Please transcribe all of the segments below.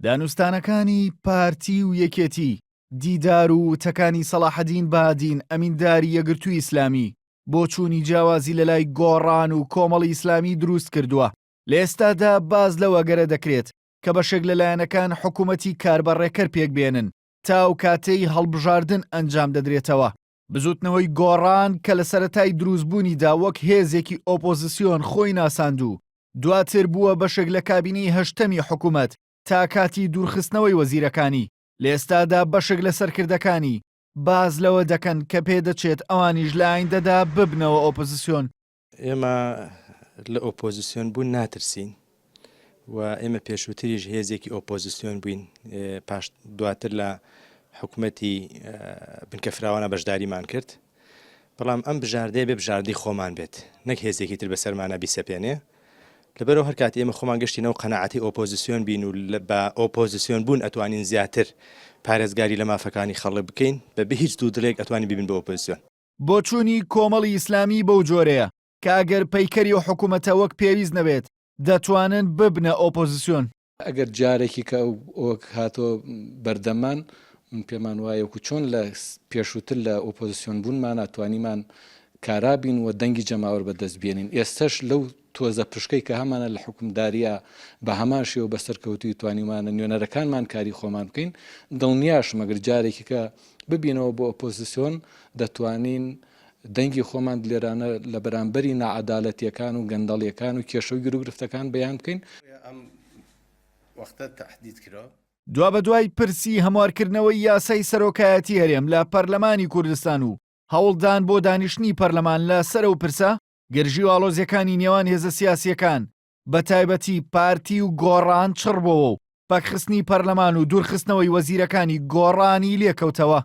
دانوستانەکانی پارتی و یەکێتی دیدار و وتەکانی سەلاحەدین بادین ئەمینداری یەکگرتووی ئیسلامی بۆ چوونی جیاوازی لەلای گۆڕان و کۆمەڵی ئیسلامی دروست کردووە. لە ئێستادا باز لەوە گەرە دەکرێت کە بەشێک لەلایەنەکان حکوومەتی کاربەڕێکەر پێک بێنن تا و کاتەی هەڵبژاردن ئەنجام دەدرێتەوە. بزوتنەوەی گۆڕان کە لە سەرەتای دروستبوونیدا وەک هێزێکی ئۆپۆزیسیۆن خۆی ناساند و دواتر بووە بەشێک لە کابینەی هەشتەمی حکوومەت تا کاتی دوورخستنەوەی وەزیرەکانی. لە ئێستادا بەشێک لە سەرکردەکانی باز لەوە دەکەن کە پێدەچێت ئەوانیش لە ئایندەدا ببنەوە ئۆپۆزیسیۆن. ئێمە لە ئۆپۆزیسیۆن بوون ناترسین و ئێمە پێشووتریش هێزێکی ئۆپۆزیسیۆن بووین پاش دواتر لە حکوومەتی بنکەفراوانە بەشداریمان کرد، بەڵام ئەم بژاردەیە بێ بژاردەی خۆمان بێت، نەک هێزێکی تر بەسەرمانە بیسەپێنێ. لەبەرەوە هەر کاتی ئێمە خۆمان گەشتینەوە قەناعەتی ئۆپۆزیسیۆن بین و بە ئۆپۆزیسیۆن بوون ئەتوانین زیاتر پارێزگاری لە مافەکانی خەڵک بکەین بە هیچ دوو دڵێک ئەتوانین ببین بە ئۆپۆزیسیۆن. بۆ چوونی کۆمەڵی ئیسلامی بەو جۆرەیە کە ئەگەر پەیکەری و حکوومەتە وەک پێویست نەبێت دەتوانن ببنە ئۆپۆزیسیۆن. ئەگەر جارێکی کە ئەوک هاتۆ بەردەمان پێمان وایەکو چۆن لە پێشووتر لە ئۆپۆزیسیۆن بوونمان ناتوانیمان کارابین و دەنگی جەماوەر بەدەست بێنین. ئێستش لەو تۆزە پشکەی کە هەمانە لە حکومداریە بە هەمان شێوە بەسەرکەوتوی توانیمانە نوێنەرەکانمان کاری خۆمان بکەین. دڵنیاشم ئەگەر جارێکی کە ببینەوە بۆ ئۆپۆزیسیۆن دەتوانین دەنگی خۆمان لێرانە لە بەرامبەری نەعەدالەتیەکان و گەندەڵیەکان و کێشەوی گرفتەکان بەیان بکەین. دوا بە دوای پرسی هەموارکردنەوەی یاسای سەرۆکایەتی هەرێم لە پەرلەمانی کوردستان و هەوڵدان بۆ دانیشتنی پەرلەمان لە سەرە و پرسە گەرژی و ئاڵۆزیەکانی نێوان هێزە سیاسیەکان بە تایبەتی پارتی و گۆڕان چڕبەوە و پاکخستنی پەرلەمان و دوورخستنەوەی وەزیرەکانی گۆڕانی لێکەوتەوە.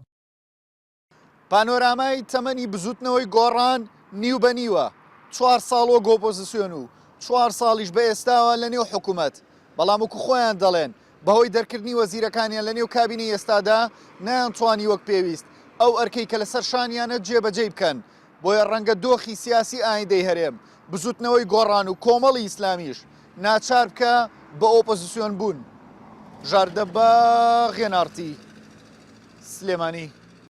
پانۆرامای تەمەنی بزوتنەوەی گۆڕان نیو بە نیوە 4 ساڵ وەک ئۆپۆزیسیۆن و 4 ساڵیش بە ئێستاوە لە نێو حکوومەت، بەڵام وەکو خۆیان دەڵێن بەهۆی دەرکردنی وەزیرەکانیان لە نێو کابینەی ئێستادا نەیانتوانی وەک پێویست ئەو ئەرکەی کە لەسەر شانیانە جێبەجێ بکەن. بۆیە ڕەنگە دۆخی سیاسی ئایندەی هەرێم بزوتنەوەی گۆڕان و کۆمەڵی ئیسلامیش ناچار بکە بە ئۆپۆزیسیۆن بوون. ژاردە بە غێنارتی سلێمانی.